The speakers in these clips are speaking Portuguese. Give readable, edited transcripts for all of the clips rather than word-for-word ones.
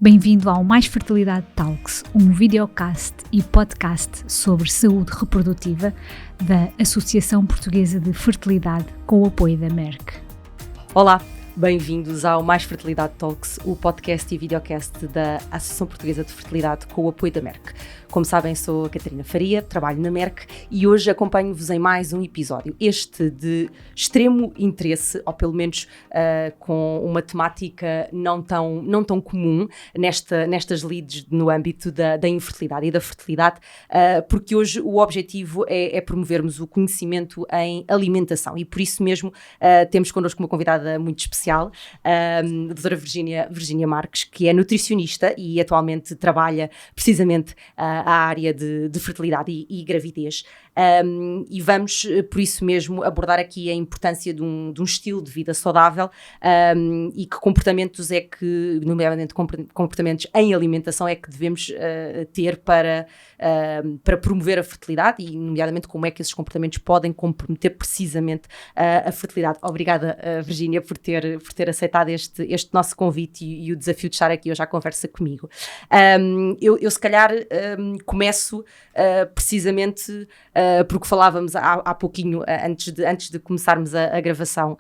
Bem-vindo ao Mais Fertilidade Talks, um videocast e podcast sobre saúde reprodutiva da Associação Portuguesa de Fertilidade com o apoio da Merck. Olá, bem-vindos ao Mais Fertilidade Talks, o podcast e videocast da Associação Portuguesa de Fertilidade com o apoio da Merck. Como sabem, sou a Catarina Faria, trabalho na Merck e hoje acompanho-vos em mais um episódio, este de extremo interesse, ou pelo menos com uma temática não tão comum nestas leads no âmbito da infertilidade e da fertilidade, porque hoje o objetivo é promovermos o conhecimento em alimentação e por isso mesmo temos connosco uma convidada muito especial, a doutora Virgínia Marques, que é nutricionista e atualmente trabalha precisamente a área de fertilidade e gravidez, e vamos por isso mesmo abordar aqui a importância de um estilo de vida saudável, e que comportamentos é que, nomeadamente comportamentos em alimentação, é que devemos ter para promover a fertilidade e nomeadamente como é que esses comportamentos podem comprometer precisamente a fertilidade. Obrigada, Virgínia, por ter aceitado este nosso convite e o desafio de estar aqui hoje à conversa comigo. Eu se calhar começo precisamente porque falávamos há pouquinho, antes de começarmos a gravação,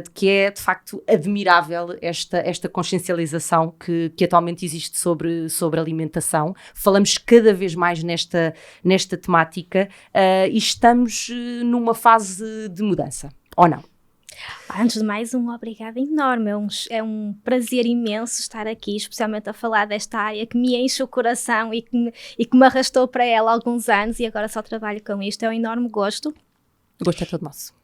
de que é de facto admirável esta consciencialização que atualmente existe sobre alimentação. Falamos cada vez mais nesta temática e estamos numa fase de mudança, ou não? Antes de mais, um obrigado enorme, é um prazer imenso estar aqui, especialmente a falar desta área que me enche o coração e que me arrastou para ela há alguns anos e agora só trabalho com isto, é um enorme gosto. O gosto é todo nosso.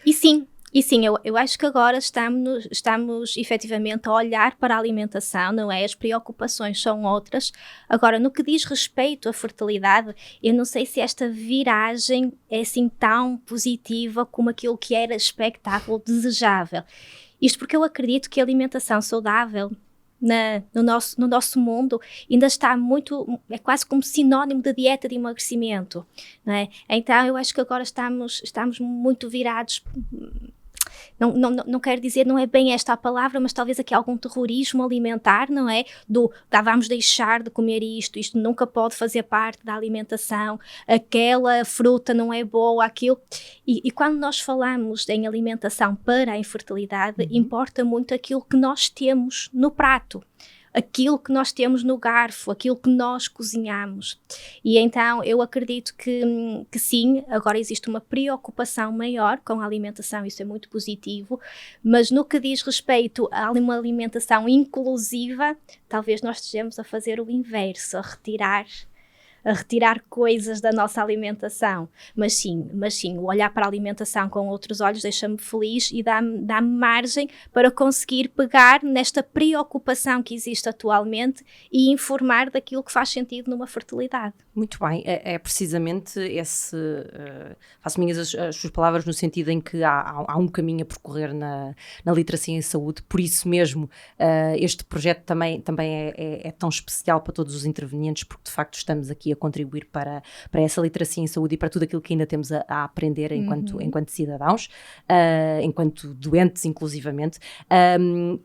E sim, eu acho que agora estamos efetivamente a olhar para a alimentação, não é? As preocupações são outras. Agora, no que diz respeito à fertilidade, eu não sei se esta viragem é assim tão positiva como aquilo que era expectável, desejável. Isto porque eu acredito que a alimentação saudável no nosso mundo ainda está muito, é quase como sinónimo de dieta de emagrecimento, não é? Então eu acho que agora estamos muito virados, não quero dizer, não é bem esta a palavra, mas talvez aqui algum terrorismo alimentar, não é? Vamos deixar de comer isto nunca pode fazer parte da alimentação, aquela fruta não é boa, aquilo. E quando nós falamos em alimentação para a infertilidade, importa muito aquilo que nós temos no prato, aquilo que nós temos no garfo, aquilo que nós cozinhamos. E então eu acredito que sim, agora existe uma preocupação maior com a alimentação, isso é muito positivo, mas no que diz respeito a uma alimentação inclusiva, talvez nós estejamos a fazer o inverso, a retirar coisas da nossa alimentação, mas sim, o olhar para a alimentação com outros olhos deixa-me feliz e dá-me margem para conseguir pegar nesta preocupação que existe atualmente e informar daquilo que faz sentido numa fertilidade. Muito bem, é precisamente esse, faço minhas as suas palavras no sentido em que há um caminho a percorrer na literacia em saúde, por isso mesmo este projeto também é tão especial para todos os intervenientes, porque de facto estamos aqui a contribuir para essa literacia em saúde e para tudo aquilo que ainda temos a aprender enquanto cidadãos, enquanto doentes inclusivamente,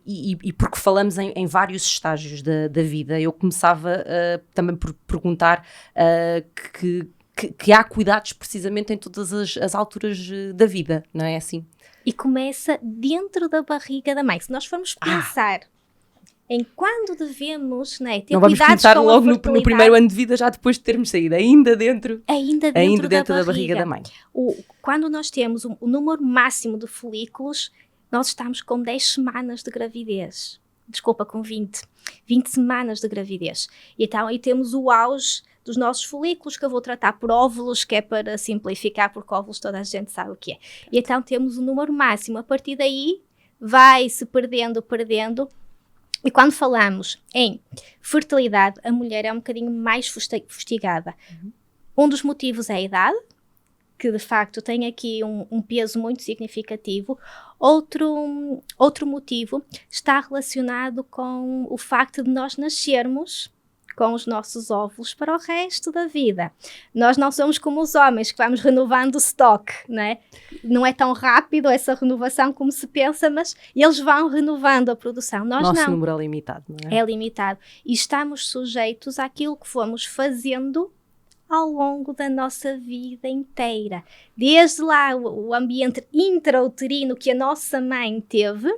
e porque falamos em vários estágios da vida, eu começava também por perguntar que há cuidados precisamente em todas as alturas da vida, não é assim? E começa dentro da barriga da mãe. Se nós formos pensar em quando devemos, né, ter não vamos cuidados começar com logo a no primeiro ano de vida, já depois de termos saído, ainda dentro da barriga da mãe. Quando nós temos o número máximo de folículos, nós estamos com 10 semanas de gravidez. Desculpa, com 20 semanas de gravidez. E então aí temos o auge dos nossos folículos, que eu vou tratar por óvulos, que é para simplificar, porque óvulos toda a gente sabe o que é. E então temos o número máximo. A partir daí vai-se perdendo. E quando falamos em fertilidade, a mulher é um bocadinho mais fustigada. Um dos motivos é a idade, que de facto tem aqui um peso muito significativo. Outro motivo está relacionado com o facto de nós nascermos com os nossos óvulos para o resto da vida. Nós não somos como os homens, que vamos renovando o stock, né? Não é tão rápido essa renovação como se pensa, mas eles vão renovando a produção. Nós Nosso não. número é limitado, não é? É limitado. E estamos sujeitos àquilo que fomos fazendo ao longo da nossa vida inteira. Desde lá o ambiente intrauterino que a nossa mãe teve,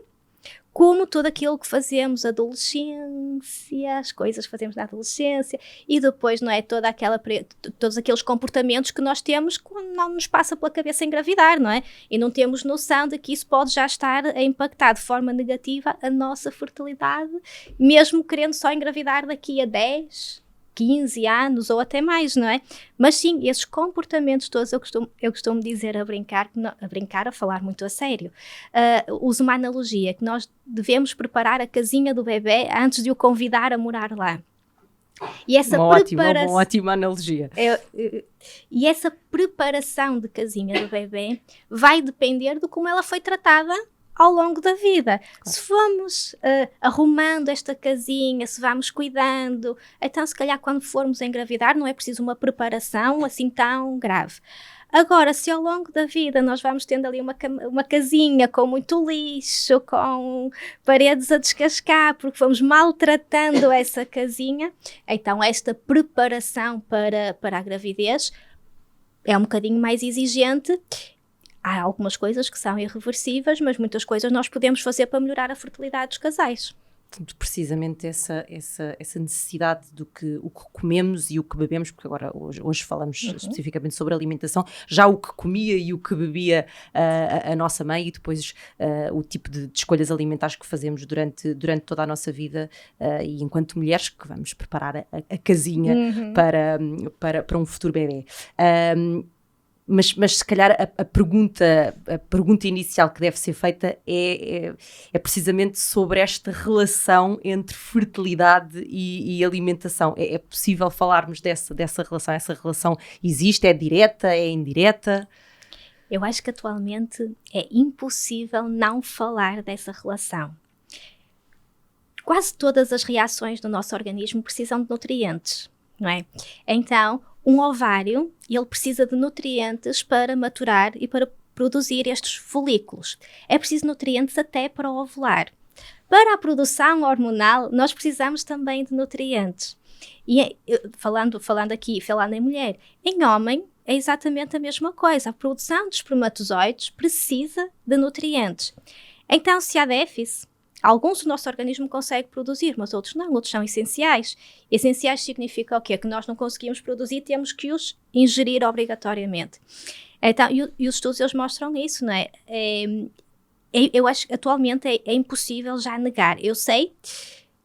como tudo aquilo que fazemos, adolescência, as coisas que fazemos na adolescência, e depois, não é, todos aqueles comportamentos que nós temos quando não nos passa pela cabeça engravidar, não é? E não temos noção de que isso pode já estar a impactar de forma negativa a nossa fertilidade, mesmo querendo só engravidar daqui a 10, 15 anos ou até mais, não é? Mas sim, esses comportamentos todos eu costumo dizer a brincar, a falar muito a sério. Uso uma analogia, que nós devemos preparar a casinha do bebê antes de o convidar a morar lá. E essa uma ótima analogia. E essa preparação de casinha do bebê vai depender de como ela foi tratada ao longo da vida. Claro. Se vamos arrumando esta casinha, se vamos cuidando, então se calhar quando formos engravidar não é preciso uma preparação assim tão grave. Agora, se ao longo da vida nós vamos tendo ali uma casinha com muito lixo, com paredes a descascar, porque fomos maltratando essa casinha, então esta preparação para a gravidez é um bocadinho mais exigente. Há algumas coisas que são irreversíveis, mas muitas coisas nós podemos fazer para melhorar a fertilidade dos casais. Precisamente essa necessidade o que comemos e o que bebemos, porque agora hoje falamos especificamente sobre alimentação, já o que comia e o que bebia a nossa mãe, e depois o tipo de escolhas alimentares que fazemos durante toda a nossa vida, e enquanto mulheres que vamos preparar a casinha para um futuro bebê. Mas se calhar a pergunta inicial que deve ser feita é precisamente sobre esta relação entre fertilidade e alimentação. É possível falarmos dessa relação? Essa relação existe? É direta? É indireta? Eu acho que atualmente é impossível não falar dessa relação. Quase todas as reações do nosso organismo precisam de nutrientes, não é? Então, um ovário, ele precisa de nutrientes para maturar e para produzir estes folículos. É preciso nutrientes até para ovular. Para a produção hormonal, nós precisamos também de nutrientes. E falando em mulher, em homem é exatamente a mesma coisa. A produção de espermatozoides precisa de nutrientes. Então, se há déficit, alguns o nosso organismo consegue produzir, mas outros não, outros são essenciais. Essenciais significa o quê? Que nós não conseguimos produzir, temos que os ingerir obrigatoriamente. Então, e os estudos eles mostram isso, não é? Eu acho que atualmente é impossível já negar. Eu sei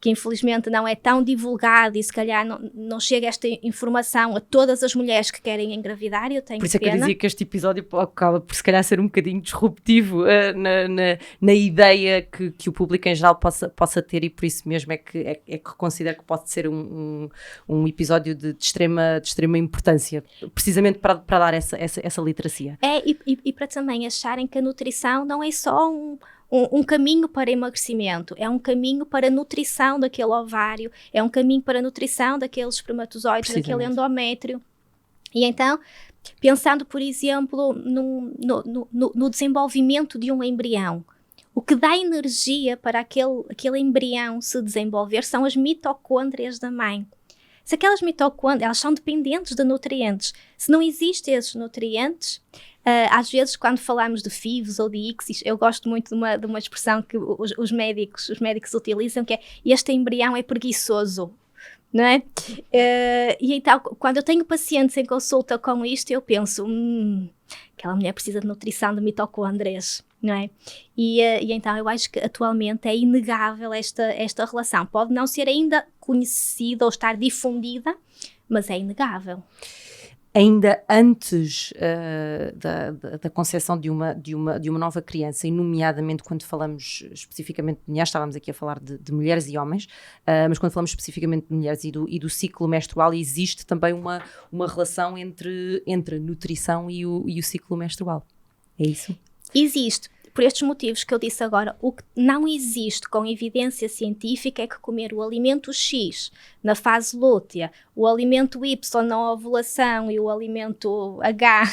que infelizmente não é tão divulgado e se calhar não chega esta informação a todas as mulheres que querem engravidar, eu tenho pena. Por isso é que eu dizia que este episódio acaba por se calhar ser um bocadinho disruptivo na ideia que o público em geral possa ter, e por isso mesmo é que considero que pode ser um episódio de extrema importância, precisamente para dar essa literacia. E para também acharem que a nutrição não é só um caminho para emagrecimento, é um caminho para a nutrição daquele ovário, é um caminho para a nutrição daqueles espermatozoides, daquele endométrio. E então, pensando, por exemplo, no desenvolvimento de um embrião, o que dá energia para aquele embrião se desenvolver são as mitocôndrias da mãe. Se aquelas mitocôndrias, elas são dependentes de nutrientes. Se não existem esses nutrientes, às vezes quando falamos de FIVs ou de ICSIs, eu gosto muito de uma expressão que os médicos utilizam, que é: este embrião é preguiçoso, não é? E então, quando eu tenho pacientes em consulta com isto, eu penso, aquela mulher precisa de nutrição de mitocôndrias, não é? E então eu acho que atualmente é inegável esta relação. Pode não ser ainda conhecida ou estar difundida, mas é inegável. Ainda antes da concepção de uma nova criança, e nomeadamente quando falamos especificamente de mulheres, estávamos aqui a falar de mulheres e homens, mas quando falamos especificamente de mulheres e do ciclo menstrual, existe também uma relação entre a nutrição e o ciclo menstrual. É isso? Existe. Por estes motivos que eu disse agora, o que não existe com evidência científica é que comer o alimento X na fase lútea, o alimento Y na ovulação e o alimento H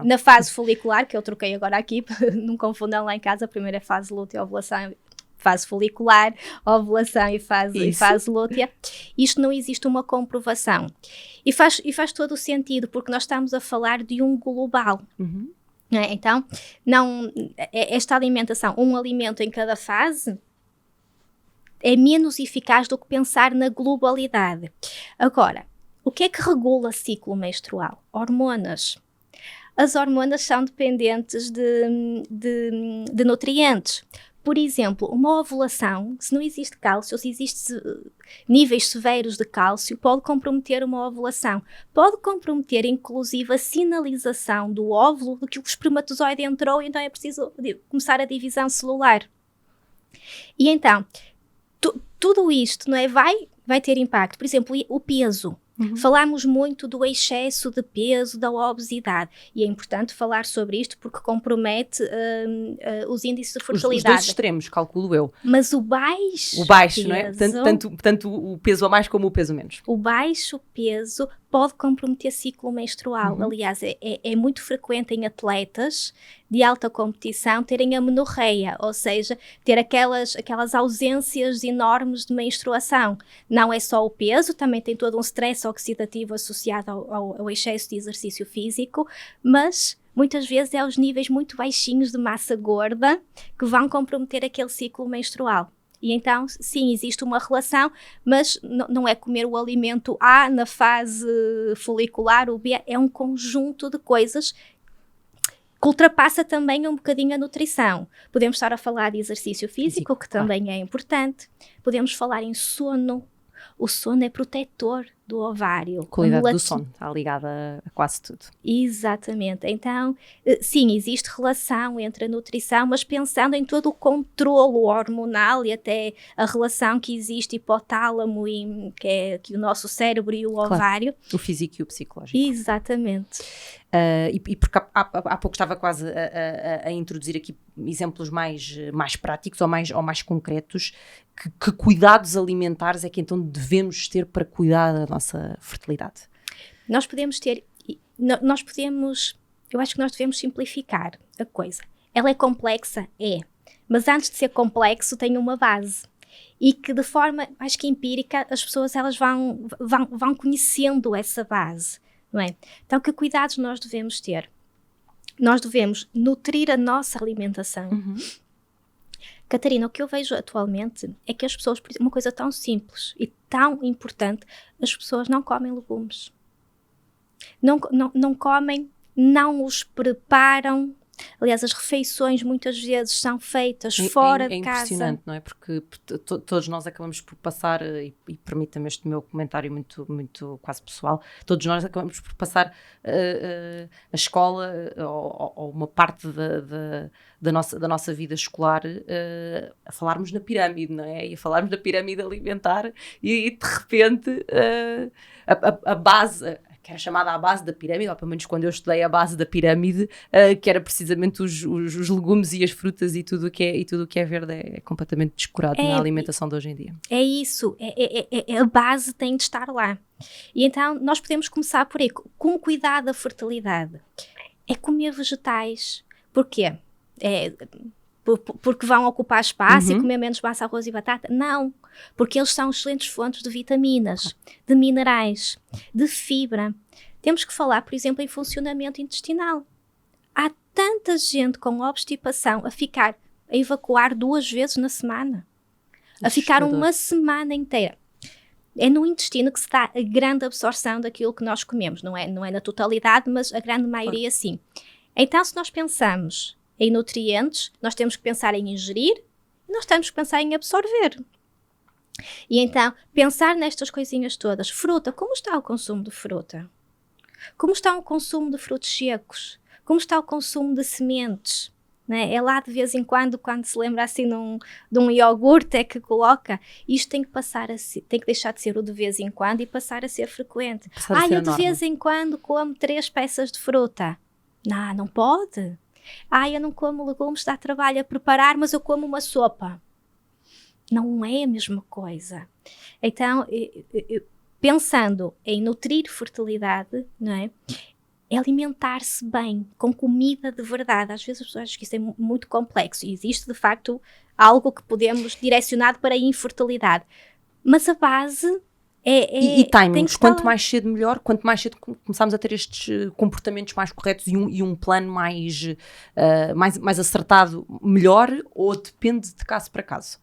na fase folicular, que eu troquei agora aqui, não confundam lá em casa, a primeira é fase lútea, ovulação, fase folicular, ovulação e fase lútea. Isto não existe uma comprovação. E faz todo o sentido, porque nós estamos a falar de um global. Uhum. Então, esta alimentação, um alimento em cada fase, é menos eficaz do que pensar na globalidade. Agora, o que é que regula ciclo menstrual? Hormonas. As hormonas são dependentes de nutrientes. Por exemplo, uma ovulação, se não existe cálcio, se existem níveis severos de cálcio, pode comprometer uma ovulação. Pode comprometer, inclusive, a sinalização do óvulo de que o espermatozoide entrou e então é preciso começar a divisão celular. E então, tudo isto, não é, vai ter impacto. Por exemplo, o peso. Uhum. Falamos muito do excesso de peso, da obesidade, e é importante falar sobre isto porque compromete os índices de fertilidade. Os dois extremos, calculo eu. Mas o baixo peso, não é? Tanto o peso a mais como o peso a menos. O baixo peso pode comprometer ciclo menstrual. Uhum. Aliás, é muito frequente em atletas de alta competição terem amenorreia, ou seja, ter aquelas ausências enormes de menstruação. Não é só o peso, também tem todo um stress oxidativo associado ao excesso de exercício físico, mas muitas vezes é aos níveis muito baixinhos de massa gorda que vão comprometer aquele ciclo menstrual. E então, sim, existe uma relação, mas não é comer o alimento A na fase folicular, o B, é um conjunto de coisas que ultrapassa também um bocadinho a nutrição. Podemos estar a falar de exercício físico, que também é importante. Podemos falar em sono. O sono é protetor do ovário. A qualidade do sono está ligada a quase tudo. Exatamente. Então, sim, existe relação entre a nutrição, mas pensando em todo o controlo hormonal e até a relação que existe hipotálamo, que é o nosso cérebro e o ovário. O físico e o psicológico. Exatamente. E porque há pouco estava quase a introduzir aqui exemplos mais práticos ou mais concretos, que cuidados alimentares é que então devemos ter para cuidar da nossa fertilidade? Eu acho que nós devemos simplificar a coisa. Ela é complexa? É. Mas antes de ser complexo tem uma base. E que de forma, acho que empírica, as pessoas elas vão conhecendo essa base. Não é? Então, que cuidados nós devemos ter? Nós devemos nutrir a nossa alimentação. Uhum. Catarina, o que eu vejo atualmente é que as pessoas, uma coisa tão simples e tão importante, as pessoas não comem legumes. Não comem, não os preparam. Aliás, as refeições muitas vezes são feitas fora de casa. É impressionante, não é? Porque todos nós acabamos por passar, e permita-me este meu comentário muito quase pessoal, todos nós acabamos por passar a escola ou uma parte da nossa vida escolar a falarmos na pirâmide, não é? E a falarmos da pirâmide alimentar e de repente a base... que era chamada a base da pirâmide, ou pelo menos quando eu estudei a base da pirâmide, que era precisamente os legumes e as frutas e tudo o que é verde é completamente descurado na alimentação de hoje em dia. É isso, a base tem de estar lá. E então nós podemos começar por aí, com cuidado da fertilidade. É comer vegetais. Porquê? Porque vão ocupar espaço e comer menos massa, arroz e batata? Não, porque eles são excelentes fontes de vitaminas, de minerais, de fibra. Temos que falar, por exemplo, em funcionamento intestinal. Há tanta gente com obstipação a evacuar 2 vezes na semana, a ficar uma semana inteira. É no intestino que se dá a grande absorção daquilo que nós comemos, não é na totalidade, mas a grande maioria sim. Então, se nós pensamos em nutrientes, nós temos que pensar em ingerir e nós temos que pensar em absorver. E então, pensar nestas coisinhas todas. Fruta, como está o consumo de fruta? Como está o consumo de frutos secos? Como está o consumo de sementes? Né? É lá de vez em quando se lembra assim de um iogurte é que coloca. Isto tem que deixar de ser o de vez em quando e passar a ser frequente. Eu de vez em quando como 3 peças de fruta. Não pode. Eu não como legumes, dá trabalho a preparar, mas eu como uma sopa. Não é a mesma coisa. Então, pensando em nutrir fertilidade, não é? É alimentar-se bem, com comida de verdade. Às vezes as pessoas acham que isso é muito complexo e existe, de facto, algo que podemos direcionar para a infertilidade. Mas a base E timings, quanto mais cedo melhor, quanto mais cedo começarmos a ter estes comportamentos mais corretos e um plano mais acertado, melhor, ou depende de caso para caso?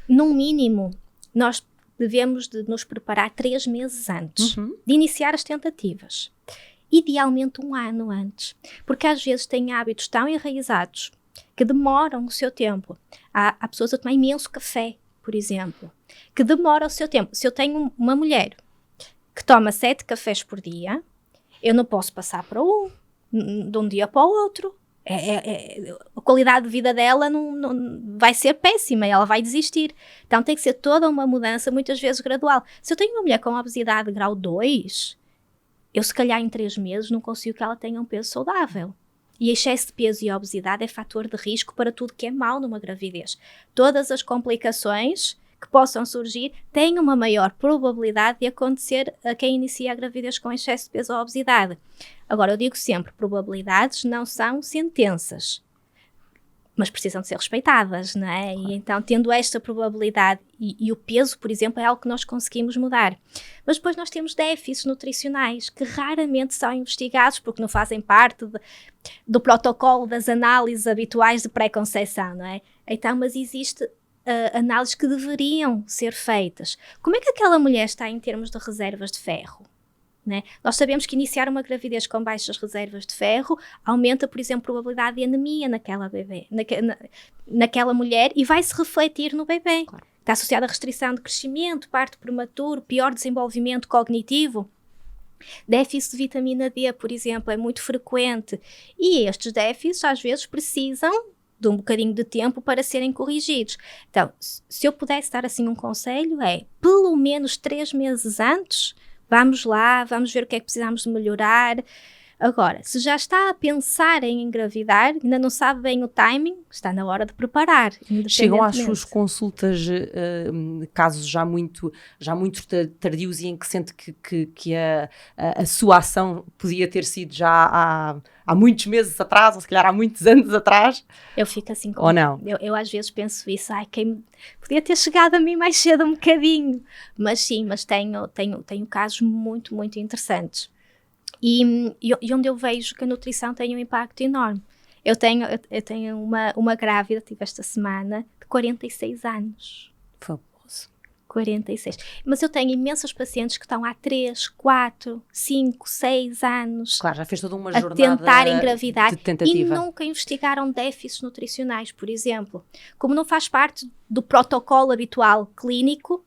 No mínimo, nós devemos de nos preparar 3 meses antes de iniciar as tentativas. Idealmente 1 ano antes, porque às vezes têm hábitos tão enraizados que demoram o seu tempo. Há pessoas a tomar imenso café, por exemplo, que demora o seu tempo. Se eu tenho uma mulher que toma 7 cafés por dia, eu não posso passar para de um dia para o outro. A qualidade de vida dela não vai ser péssima, ela vai desistir. Então tem que ser toda uma mudança, muitas vezes gradual. Se eu tenho uma mulher com obesidade grau 2, eu se calhar em 3 meses não consigo que ela tenha um peso saudável. E excesso de peso e obesidade é fator de risco para tudo que é mau numa gravidez. Todas as complicações que possam surgir têm uma maior probabilidade de acontecer a quem inicia a gravidez com excesso de peso ou obesidade. Agora, eu digo sempre, probabilidades não são sentenças, mas precisam de ser respeitadas, não é? Claro. E então, tendo esta probabilidade e o peso, por exemplo, é algo que nós conseguimos mudar. Mas depois nós temos déficits nutricionais que raramente são investigados porque não fazem parte do protocolo das análises habituais de pré-conceição, não é? Então, mas existe análises que deveriam ser feitas. Como é que aquela mulher está em termos de reservas de ferro? Né? Nós sabemos que iniciar uma gravidez com baixas reservas de ferro aumenta, por exemplo, a probabilidade de anemia naquela mulher e vai se refletir no bebê. Claro. Está associada a restrição de crescimento, parto prematuro, pior desenvolvimento cognitivo. Déficit de vitamina D, por exemplo, é muito frequente e estes déficits às vezes precisam de um bocadinho de tempo para serem corrigidos. Então, se eu pudesse dar assim um conselho pelo menos 3 meses antes, vamos lá, vamos ver o que é que precisamos de melhorar. Agora, se já está a pensar em engravidar, ainda não sabe bem o timing, está na hora de preparar. Chegam às suas consultas casos já muito tardios e em que sente que a sua ação podia ter sido já há muitos meses atrás, ou se calhar há muitos anos atrás? Eu fico assim ou não? Eu às vezes penso isso, quem podia ter chegado a mim mais cedo um bocadinho. Mas sim, mas tenho casos muito, muito interessantes. E onde eu vejo que a nutrição tem um impacto enorme. Eu tenho uma grávida, tive esta semana, de 46 anos. Fabuloso. 46. Mas eu tenho imensas pacientes que estão há 3, 4, 5, 6 anos. Claro, já fez toda uma jornada a tentar engravidar de tentativa. E nunca investigaram déficits nutricionais, por exemplo. Como não faz parte do protocolo habitual clínico,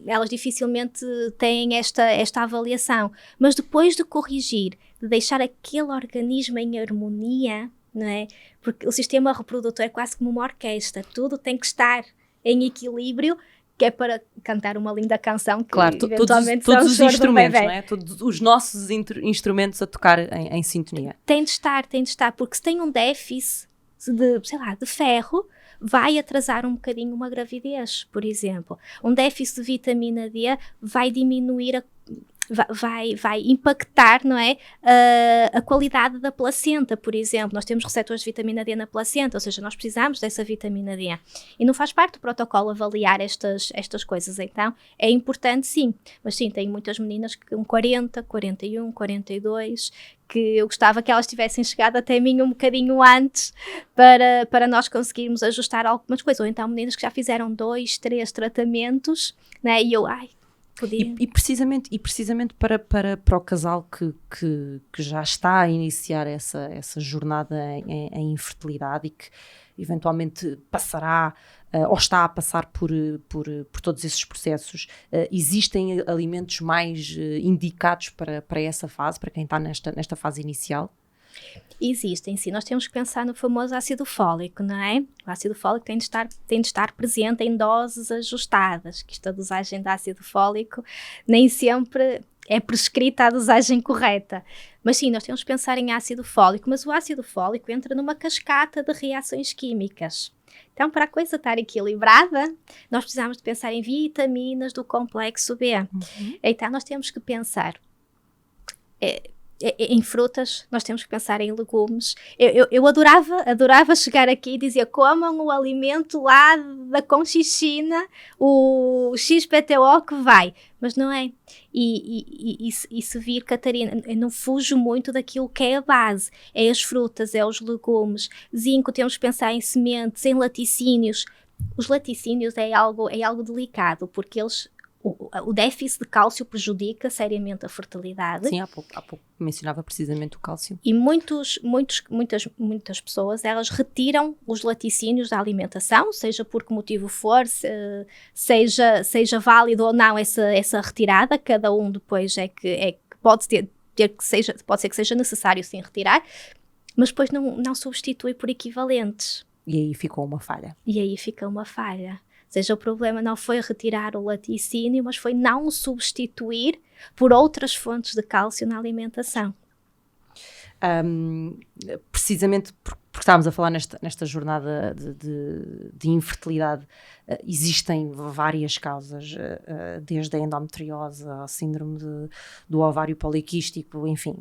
elas dificilmente têm esta avaliação. Mas depois de corrigir, de deixar aquele organismo em harmonia, não é? Porque o sistema reprodutor é quase como uma orquestra, tudo tem que estar em equilíbrio, que é para cantar uma linda canção que claro, eventualmente todos os instrumentos, não é? Todos os nossos instrumentos a tocar em sintonia. Tem de estar, porque se tem um déficit de ferro, vai atrasar um bocadinho uma gravidez, por exemplo. Um déficit de vitamina D vai diminuir vai impactar, não é, a qualidade da placenta, por exemplo. Nós temos receptores de vitamina D na placenta, ou seja, nós precisamos dessa vitamina D. E não faz parte do protocolo avaliar estas coisas, então é importante sim. Mas sim, tem muitas meninas com 40, 41, 42, que eu gostava que elas tivessem chegado até mim um bocadinho antes para nós conseguirmos ajustar algumas coisas. Ou então meninas que já fizeram 2, 3 tratamentos, né, e eu, E precisamente para o casal que já está a iniciar essa jornada em infertilidade e que eventualmente passará ou está a passar por todos esses processos, existem alimentos mais indicados para essa fase, para quem está nesta fase inicial? Existem, sim. Nós temos que pensar no famoso ácido fólico, não é? O ácido fólico tem de estar presente em doses ajustadas, que esta dosagem de ácido fólico nem sempre é prescrita a dosagem correta. Mas sim, nós temos que pensar em ácido fólico, mas o ácido fólico entra numa cascata de reações químicas. Então, para a coisa estar equilibrada, nós precisamos de pensar em vitaminas do complexo B. Então, nós temos que pensar em frutas, nós temos que pensar em legumes. Eu adorava chegar aqui e dizer: comam o alimento lá da Conchichina, o XPTO que vai. Mas não é. E se vir, Catarina, eu não fujo muito daquilo que é a base. É as frutas, é os legumes. Zinco, temos que pensar em sementes, em laticínios. Os laticínios é algo delicado, porque o déficit de cálcio prejudica seriamente a fertilidade. Sim, há pouco mencionava precisamente o cálcio. E muitas pessoas, elas retiram os laticínios da alimentação, seja por que motivo for, seja válido ou não essa retirada, cada um depois pode ser que seja necessário sim retirar, mas depois não substitui por equivalentes. E aí ficou uma falha. Ou seja, o problema não foi retirar o laticínio, mas foi não substituir por outras fontes de cálcio na alimentação. Precisamente porque estávamos a falar nesta jornada de infertilidade, existem várias causas, desde a endometriose ao síndrome do ovário poliquístico, enfim,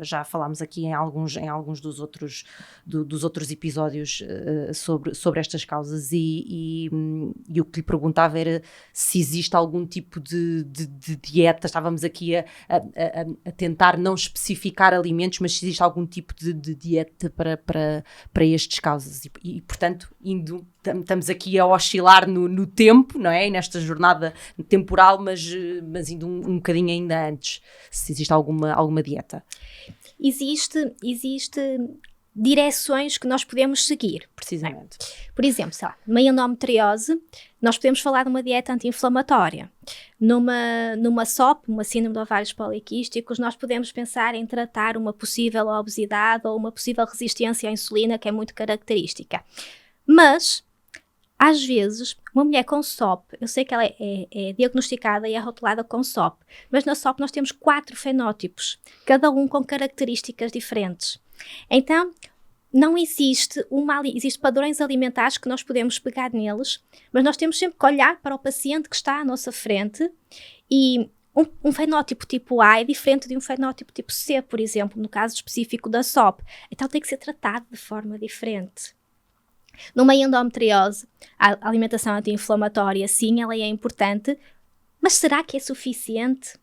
já falámos aqui em alguns dos outros episódios sobre estas causas e o que lhe perguntava era se existe algum tipo de dieta. Estávamos aqui a tentar não especificar alimentos, mas se existe algum tipo de dieta para estes causas e portanto, estamos aqui a oscilar no tempo, não é? Nesta jornada temporal, mas indo um bocadinho ainda antes, se existe alguma dieta. Existe direções que nós podemos seguir. Precisamente. Por exemplo, sei lá, numa endometriose, nós podemos falar de uma dieta anti-inflamatória. Numa SOP, uma síndrome de ovários poliquísticos, nós podemos pensar em tratar uma possível obesidade ou uma possível resistência à insulina, que é muito característica. Mas, às vezes, uma mulher com SOP, eu sei que ela é diagnosticada e é rotulada com SOP, mas na SOP nós temos 4 fenótipos, cada um com características diferentes. Então, não existe padrões alimentares que nós podemos pegar neles, mas nós temos sempre que olhar para o paciente que está à nossa frente e um fenótipo tipo A é diferente de um fenótipo tipo C, por exemplo, no caso específico da SOP. Então tem que ser tratado de forma diferente. Numa endometriose, a alimentação anti-inflamatória, sim, ela é importante, mas será que é suficiente?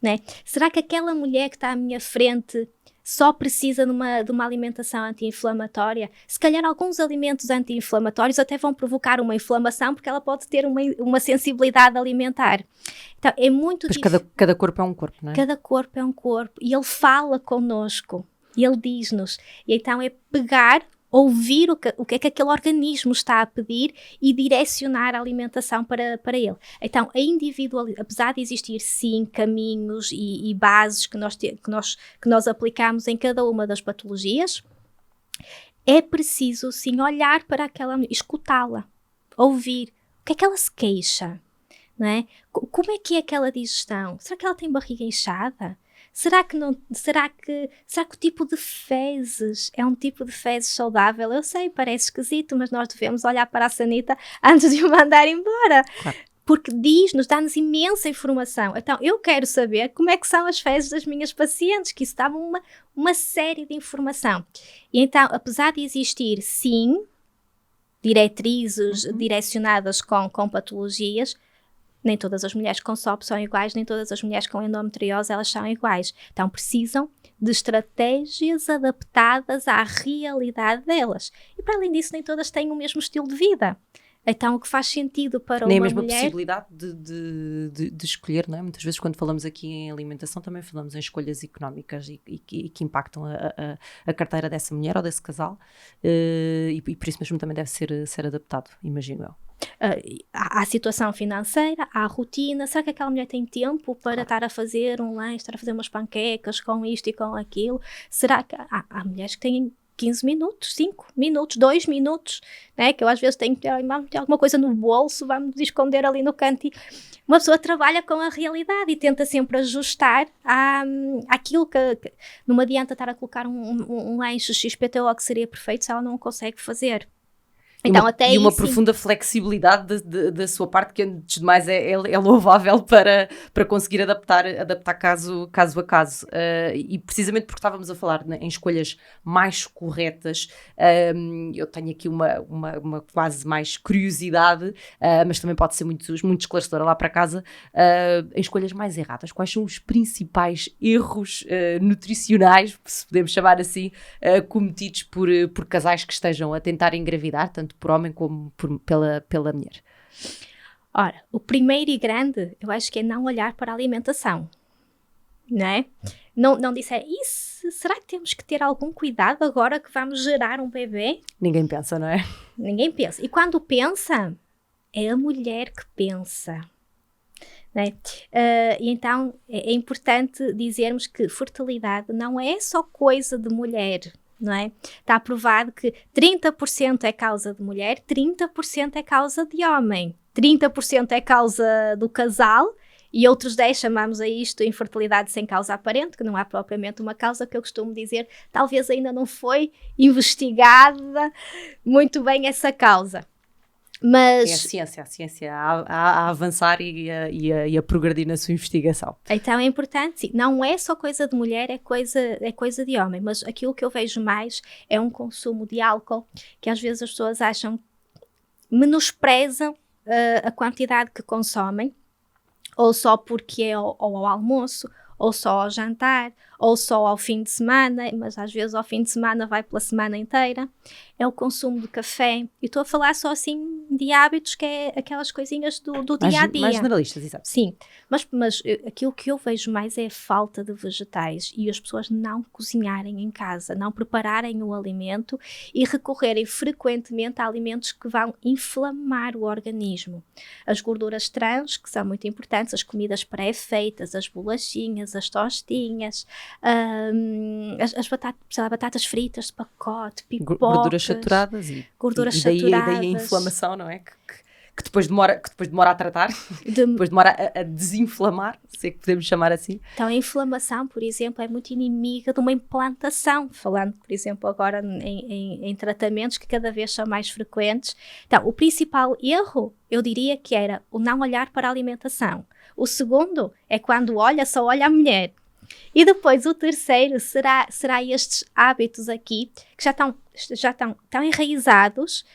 Né? Será que aquela mulher que está à minha frente só precisa de uma alimentação anti-inflamatória? Se calhar alguns alimentos anti-inflamatórios até vão provocar uma inflamação, porque ela pode ter uma sensibilidade alimentar. Então é muito difícil. Mas cada corpo é um corpo, não é? Cada corpo é um corpo e ele fala connosco e ele diz-nos. E então é pegar, ouvir o que é que aquele organismo está a pedir e direcionar a alimentação para ele. Então, apesar de existir, sim, caminhos e bases que nós aplicamos em cada uma das patologias, é preciso, sim, olhar para aquela mulher, escutá-la, ouvir o que é que ela se queixa, não é? Como é que é aquela digestão? Será que ela tem barriga inchada? Será que o tipo de fezes é um tipo de fezes saudável? Eu sei, parece esquisito, mas nós devemos olhar para a sanita antes de o mandar embora. Claro. Porque dá-nos imensa informação. Então, eu quero saber como é que são as fezes das minhas pacientes, que isso dá uma série de informação. E então, apesar de existir, sim, diretrizes direcionadas com patologias, nem todas as mulheres com SOP são iguais, nem todas as mulheres com endometriose elas são iguais. Então precisam de estratégias adaptadas à realidade delas. E para além disso, nem todas têm o mesmo estilo de vida. Então o que faz sentido para nem uma a mesma mulher... possibilidade de escolher, não é? Muitas vezes quando falamos aqui em alimentação também falamos em escolhas económicas e que impactam a carteira dessa mulher ou desse casal e por isso mesmo também deve ser adaptado, imagino eu. À situação financeira, à rotina. Será que aquela mulher tem tempo para estar a fazer um lanche, estar a fazer umas panquecas com isto e com aquilo? Será que há mulheres que 15 minutos, 5 minutos, 2 minutos, né? Que eu às vezes tenho que ter alguma coisa no bolso, vamos esconder ali no canto. Uma pessoa trabalha com a realidade e tenta sempre ajustar àquilo que não me adianta estar a colocar um lanche XPTO que seria perfeito se ela não o consegue fazer. Então, e uma profunda flexibilidade da sua parte, que antes de mais é louvável para conseguir adaptar caso a caso. E precisamente porque estávamos a falar em escolhas mais corretas, eu tenho aqui uma quase mais curiosidade, mas também pode ser muito esclarecedora lá para casa, em escolhas mais erradas. Quais são os principais erros nutricionais, se podemos chamar assim, cometidos por casais que estejam a tentar engravidar, tanto por homem como pela mulher? Ora, o primeiro e grande, eu acho que é não olhar para a alimentação, não é? Não disser, será que temos que ter algum cuidado agora que vamos gerar um bebê? Ninguém pensa, não é? Ninguém pensa. E quando pensa, é a mulher que pensa. Né? E então é importante dizermos que fertilidade não é só coisa de mulher, não é? Está provado que 30% é causa de mulher, 30% é causa de homem, 30% é causa do casal e outros 10% chamamos a isto infertilidade sem causa aparente, que não há propriamente uma causa, que eu costumo dizer, talvez ainda não foi investigada muito bem essa causa. Mas é a ciência a avançar e a progredir na sua investigação. Então é importante, sim. Não é só coisa de mulher, é coisa de homem, mas aquilo que eu vejo mais é um consumo de álcool, que às vezes as pessoas acham, menosprezam a quantidade que consomem, ou só porque é ao almoço, ou só ao jantar, ou só ao fim de semana, mas às vezes ao fim de semana vai pela semana inteira. É o consumo de café. E estou a falar só assim de hábitos, que é aquelas coisinhas do dia-a-dia. Mais generalistas, exato. Sim, mas aquilo que eu vejo mais é a falta de vegetais e as pessoas não cozinharem em casa, não prepararem o alimento e recorrerem frequentemente a alimentos que vão inflamar o organismo. As gorduras trans, que são muito importantes, as comidas pré-feitas, as bolachinhas, as tostinhas, as batatas fritas de pacote, pipocas, gorduras saturadas e daí a inflamação, não é? Que depois demora a tratar, depois demora a desinflamar, se é que podemos chamar assim. Então a inflamação, por exemplo, é muito inimiga de uma implantação, falando, por exemplo, agora em tratamentos que cada vez são mais frequentes. Então, o principal erro, eu diria que era o não olhar para a alimentação. O segundo é quando só olha a mulher. E depois o terceiro será estes hábitos aqui, que já estão tão enraizados,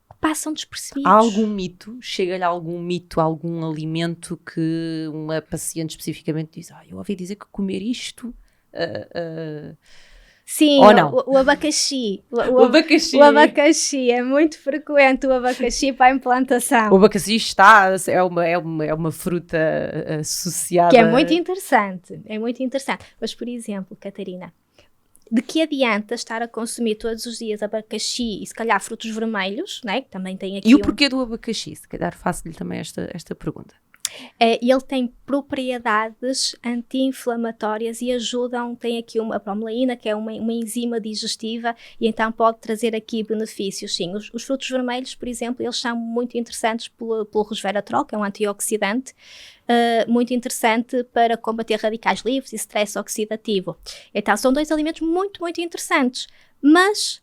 que passam despercebidos. Há algum mito, chega-lhe algum mito, algum alimento que uma paciente especificamente diz, eu ouvi dizer que comer isto... Sim, o abacaxi. O abacaxi é muito frequente, o abacaxi para a implantação. O abacaxi é uma fruta associada... Que é muito interessante, Mas, por exemplo, Catarina, de que adianta estar a consumir todos os dias abacaxi e se calhar frutos vermelhos, né? Que também tem aqui E o porquê do abacaxi? Se calhar faço-lhe também esta pergunta. Ele tem propriedades anti-inflamatórias e tem aqui a bromelaína, que é uma enzima digestiva, e então pode trazer aqui benefícios, sim. Os frutos vermelhos, por exemplo, eles são muito interessantes pelo resveratrol, que é um antioxidante, muito interessante para combater radicais livres e stress oxidativo. Então são dois alimentos muito, muito interessantes, mas...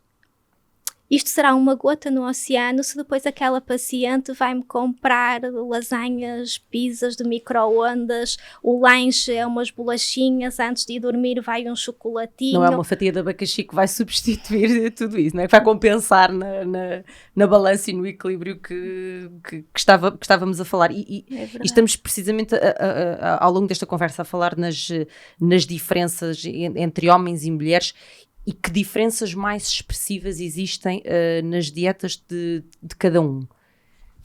isto será uma gota no oceano se depois aquela paciente vai-me comprar lasanhas, pizzas de micro-ondas, o lanche é umas bolachinhas, antes de ir dormir vai um chocolatinho. Não é uma fatia de abacaxi que vai substituir tudo isso, não é? Que vai compensar na balança e no equilíbrio que estávamos a falar. E estamos precisamente ao longo desta conversa a falar nas diferenças entre homens e mulheres. E que diferenças mais expressivas existem nas dietas de cada um?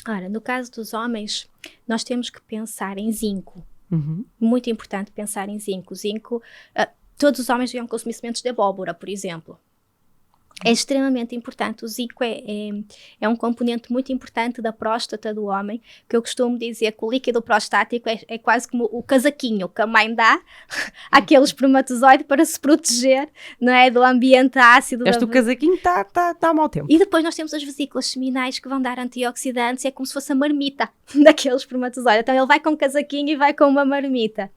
Ora, no caso dos homens, nós temos que pensar em zinco. Uhum. Muito importante pensar em zinco. Todos os homens deviam consumir sementes de abóbora, por exemplo. É extremamente importante. O zinco é um componente muito importante da próstata do homem, que eu costumo dizer que o líquido prostático é quase como o casaquinho que a mãe dá àquele espermatozoide para se proteger, não é, do ambiente ácido. O casaquinho está a mau tempo. E depois nós temos as vesículas seminais que vão dar antioxidantes, é como se fosse a marmita daquele espermatozoide. Então ele vai com um casaquinho e vai com uma marmita.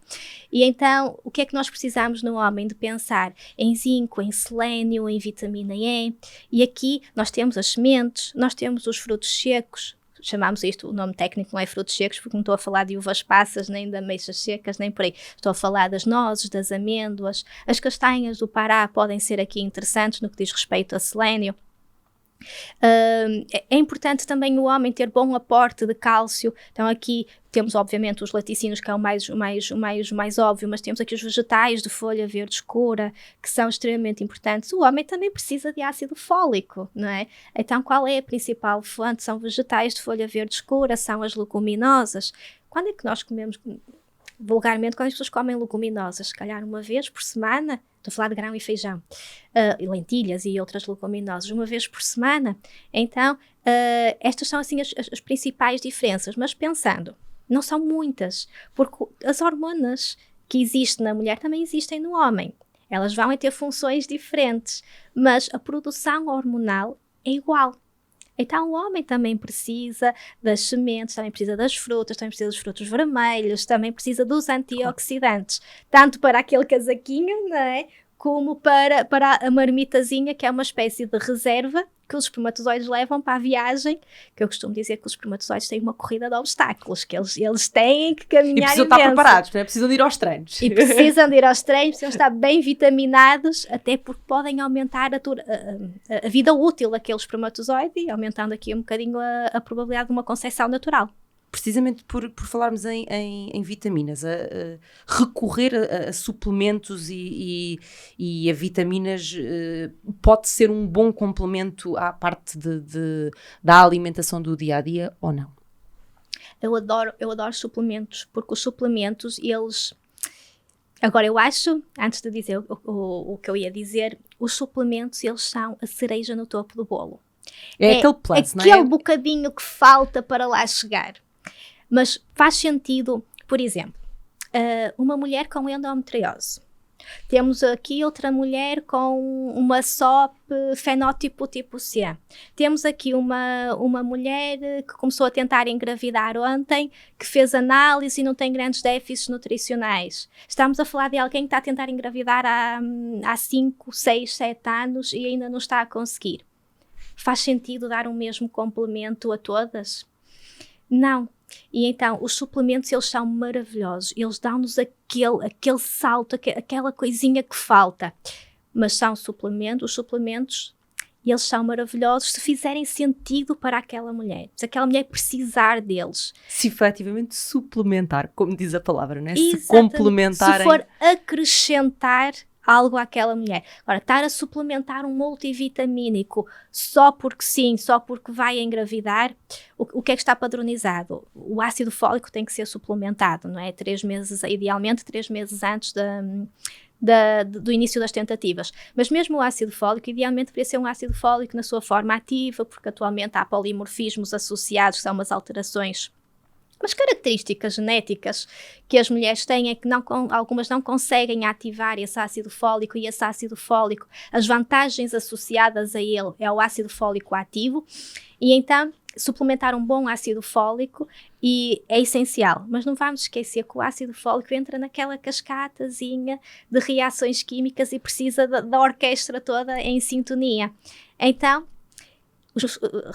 E então, o que é que nós precisamos no homem? De pensar em zinco, em selênio, em vitamina E. E aqui nós temos as sementes, nós temos os frutos secos. Chamamos isto, o nome técnico não é frutos secos, porque não estou a falar de uvas passas, nem de ameixas secas, nem por aí. Estou a falar das nozes, das amêndoas. As castanhas do Pará podem ser aqui interessantes no que diz respeito a selênio. É importante também o homem ter bom aporte de cálcio. Então aqui temos obviamente os laticínios, que é o mais óbvio, mas temos aqui os vegetais de folha verde escura, que são extremamente importantes. O homem também precisa de ácido fólico, não é? Então qual é a principal fonte? São vegetais de folha verde escura, são as leguminosas. Quando é que nós comemos? Vulgarmente, quando as pessoas comem leguminosas, se calhar uma vez por semana. Estou a falar de grão e feijão, e lentilhas e outras leguminosas, uma vez por semana. Então, estas são assim as principais diferenças. Mas pensando, não são muitas, porque as hormonas que existem na mulher também existem no homem. Elas vão ter funções diferentes, mas a produção hormonal é igual. Então o homem também precisa das sementes, também precisa das frutas, também precisa dos frutos vermelhos, também precisa dos antioxidantes, tanto para aquele casaquinho, não é? Como para a marmitazinha, que é uma espécie de reserva que os espermatozoides levam para a viagem, que eu costumo dizer que os espermatozoides têm uma corrida de obstáculos, que eles têm que caminhar. E precisam estar preparados, não é? Precisam de ir aos treinos. E precisam de ir aos treinos, precisam estar bem vitaminados, até porque podem aumentar a vida útil daquele espermatozoide, aumentando aqui um bocadinho a probabilidade de uma concepção natural. Precisamente por falarmos em vitaminas, recorrer a suplementos e a vitaminas pode ser um bom complemento à parte da alimentação do dia-a-dia ou não? Eu adoro suplementos, porque os suplementos, eles... Agora, eu acho, antes de dizer o que eu ia dizer, os suplementos, eles são a cereja no topo do bolo. É aquele plus, não é? Aquele bocadinho que falta para lá chegar. Mas faz sentido, por exemplo, uma mulher com endometriose. Temos aqui outra mulher com uma SOP fenótipo tipo C. Temos aqui uma mulher que começou a tentar engravidar ontem, que fez análise e não tem grandes déficits nutricionais. Estamos a falar de alguém que está a tentar engravidar há 5, 6, 7 anos e ainda não está a conseguir. Faz sentido dar o mesmo complemento a todas? Não. E então, os suplementos, eles são maravilhosos. Eles dão-nos aquele salto, aquela coisinha que falta. Mas são suplementos, os suplementos, eles são maravilhosos se fizerem sentido para aquela mulher. Se aquela mulher precisar deles. Se efetivamente suplementar, como diz a palavra, não é? Exatamente. Se complementarem. Se for acrescentar algo àquela mulher. Agora, estar a suplementar um multivitamínico só porque sim, só porque vai engravidar, o que é que está padronizado? O ácido fólico tem que ser suplementado, não é? 3 meses, idealmente 3 meses antes do início das tentativas. Mas mesmo o ácido fólico, idealmente deveria ser um ácido fólico na sua forma ativa, porque atualmente há polimorfismos associados, que são umas alterações, umas características genéticas que as mulheres têm, é que algumas não conseguem ativar esse ácido fólico, e esse ácido fólico, as vantagens associadas a ele é o ácido fólico ativo, e então suplementar um bom ácido fólico é essencial. Mas não vamos esquecer que o ácido fólico entra naquela cascatazinha de reações químicas e precisa da orquestra toda em sintonia. Então,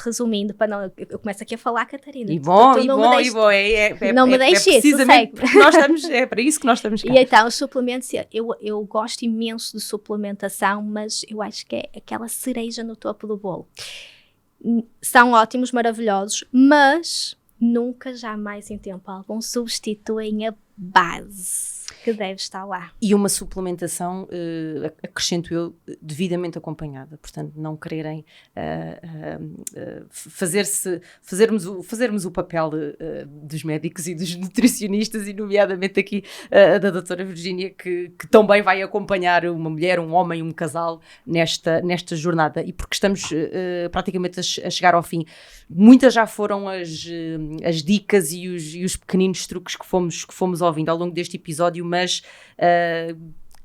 resumindo, para não, eu começo aqui a falar, Catarina. Não me deixes precisamente nós estamos, é para isso que nós estamos cá. E então, os suplementos, eu gosto imenso de suplementação, mas eu acho que é aquela cereja no topo do bolo. São ótimos, maravilhosos, mas nunca, jamais em tempo algum substituem a base que deve estar lá. E uma suplementação, acrescento eu, devidamente acompanhada. Portanto, não quererem fazermos o papel dos médicos e dos nutricionistas, e nomeadamente aqui da doutora Virgínia, que tão bem vai acompanhar uma mulher, um homem, um casal nesta jornada. E porque estamos praticamente a chegar ao fim, muitas já foram as dicas e os pequeninos truques que fomos ouvindo ao longo deste episódio, mas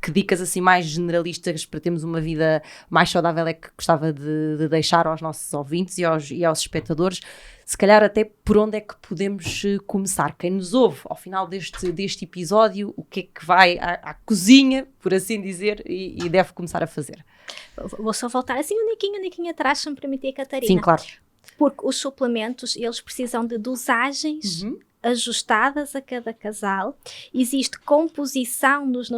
que dicas assim mais generalistas para termos uma vida mais saudável é que gostava de deixar aos nossos ouvintes e aos espectadores? Se calhar até por onde é que podemos começar? Quem nos ouve ao final deste episódio, o que é que vai à cozinha, por assim dizer, e deve começar a fazer? Vou só voltar assim um niquinho atrás, se me permitir, Catarina. Sim, claro. Porque os suplementos, eles precisam de dosagens ajustadas a cada casal. Existe composição nos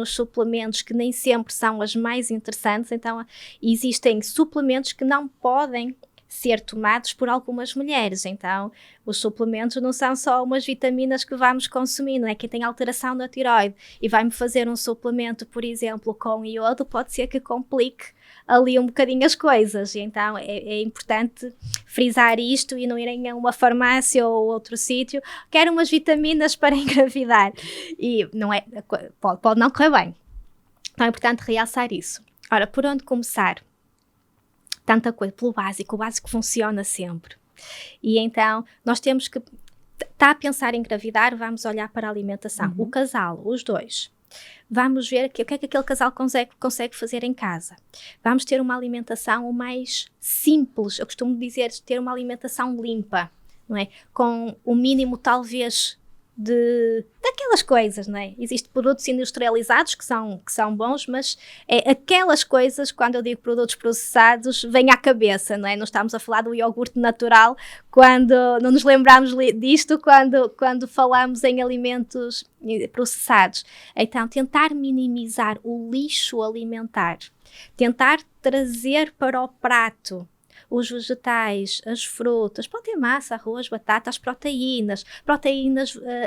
suplementos que nem sempre são as mais interessantes, então existem suplementos que não podem ser tomados por algumas mulheres. Então, os suplementos não são só umas vitaminas que vamos consumir, não é? Quem tem alteração na tireoide e vai-me fazer um suplemento, por exemplo, com iodo, pode ser que complique ali um bocadinho as coisas. E então, é importante frisar isto e não irem a uma farmácia ou outro sítio, quero umas vitaminas para engravidar. E não é, pode não correr bem. Então, é importante realçar isso. Ora, por onde começar? Tanta coisa, pelo básico, o básico funciona sempre. E então, nós temos que, está a pensar em engravidar, vamos olhar para a alimentação. O casal, os dois. Vamos ver o que é que aquele casal consegue fazer em casa. Vamos ter uma alimentação o mais simples, eu costumo dizer, ter uma alimentação limpa, não é? Com o mínimo, talvez, daquelas coisas, não é? Existem produtos industrializados que são bons, mas aquelas coisas, quando eu digo produtos processados, vem à cabeça, não é? Não estamos a falar do iogurte natural, quando não nos lembramos disto quando falamos em alimentos processados. Então, tentar minimizar o lixo alimentar, tentar trazer para o prato os vegetais, as frutas, pode ter massa, arroz, batata, as proteínas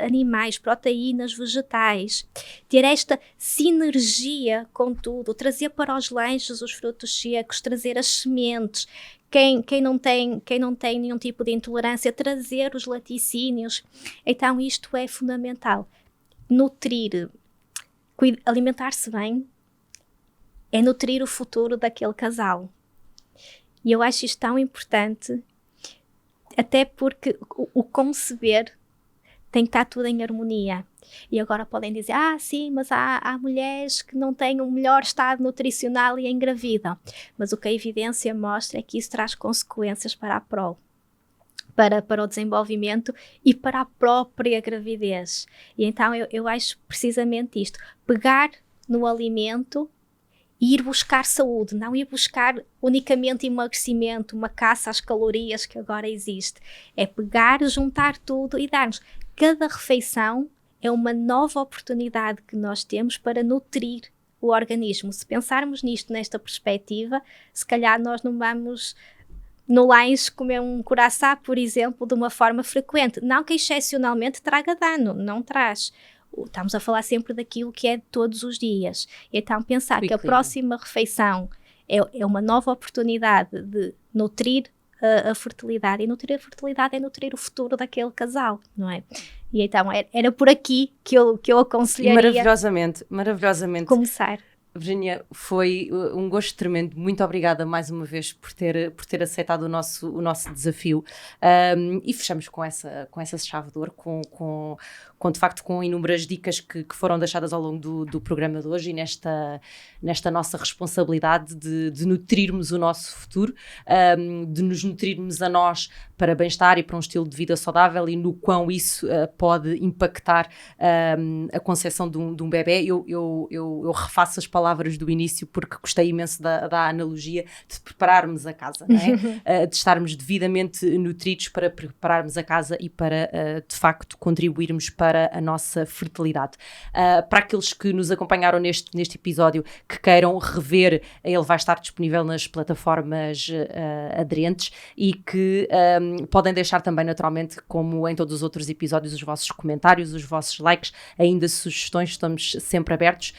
animais, proteínas vegetais. Ter esta sinergia com tudo, trazer para os lanches os frutos secos, trazer as sementes. Quem não tem nenhum tipo de intolerância, trazer os laticínios. Então isto é fundamental. Nutrir, alimentar-se bem, é nutrir o futuro daquele casal. E eu acho isto tão importante, até porque o conceber tem que estar tudo em harmonia. E agora podem dizer, sim, mas há mulheres que não têm um melhor estado nutricional e engravidam. Mas o que a evidência mostra é que isso traz consequências para a prole, para o desenvolvimento e para a própria gravidez. E então eu acho precisamente isto, pegar no alimento e ir buscar saúde, não ir buscar unicamente emagrecimento, uma caça às calorias que agora existe. É pegar, juntar tudo e dar-nos. Cada refeição é uma nova oportunidade que nós temos para nutrir o organismo. Se pensarmos nisto, nesta perspectiva, se calhar nós não vamos no lanche comer um coração, por exemplo, de uma forma frequente. Não que excepcionalmente traga dano, não traz. Estamos a falar sempre daquilo que é todos os dias. Então, pensar que a próxima refeição é uma nova oportunidade de nutrir a fertilidade. E nutrir a fertilidade é nutrir o futuro daquele casal, não é? E então, era por aqui que eu aconselharia maravilhosamente começar. Virgínia, foi um gosto tremendo. Muito obrigada mais uma vez por ter aceitado o nosso desafio. E fechamos com essa chave de ouro, com de facto com inúmeras dicas que foram deixadas ao longo do programa de hoje, e nesta nossa responsabilidade de nutrirmos o nosso futuro, de nos nutrirmos a nós para bem-estar e para um estilo de vida saudável, e no quão isso pode impactar a concepção de um bebê. Eu refaço as palavras palavras do início, porque gostei imenso da analogia de prepararmos a casa, não é? De estarmos devidamente nutridos para prepararmos a casa e para, de facto, contribuirmos para a nossa fertilidade. Para aqueles que nos acompanharam neste episódio, que queiram rever, ele vai estar disponível nas plataformas aderentes e que podem deixar também, naturalmente, como em todos os outros episódios, os vossos comentários, os vossos likes, ainda sugestões, estamos sempre abertos.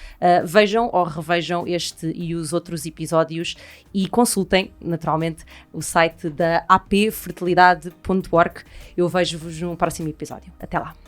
Vejam ou revejam este e os outros episódios e consultem, naturalmente, o site da apfertilidade.org. Eu vejo-vos no próximo episódio. Até lá!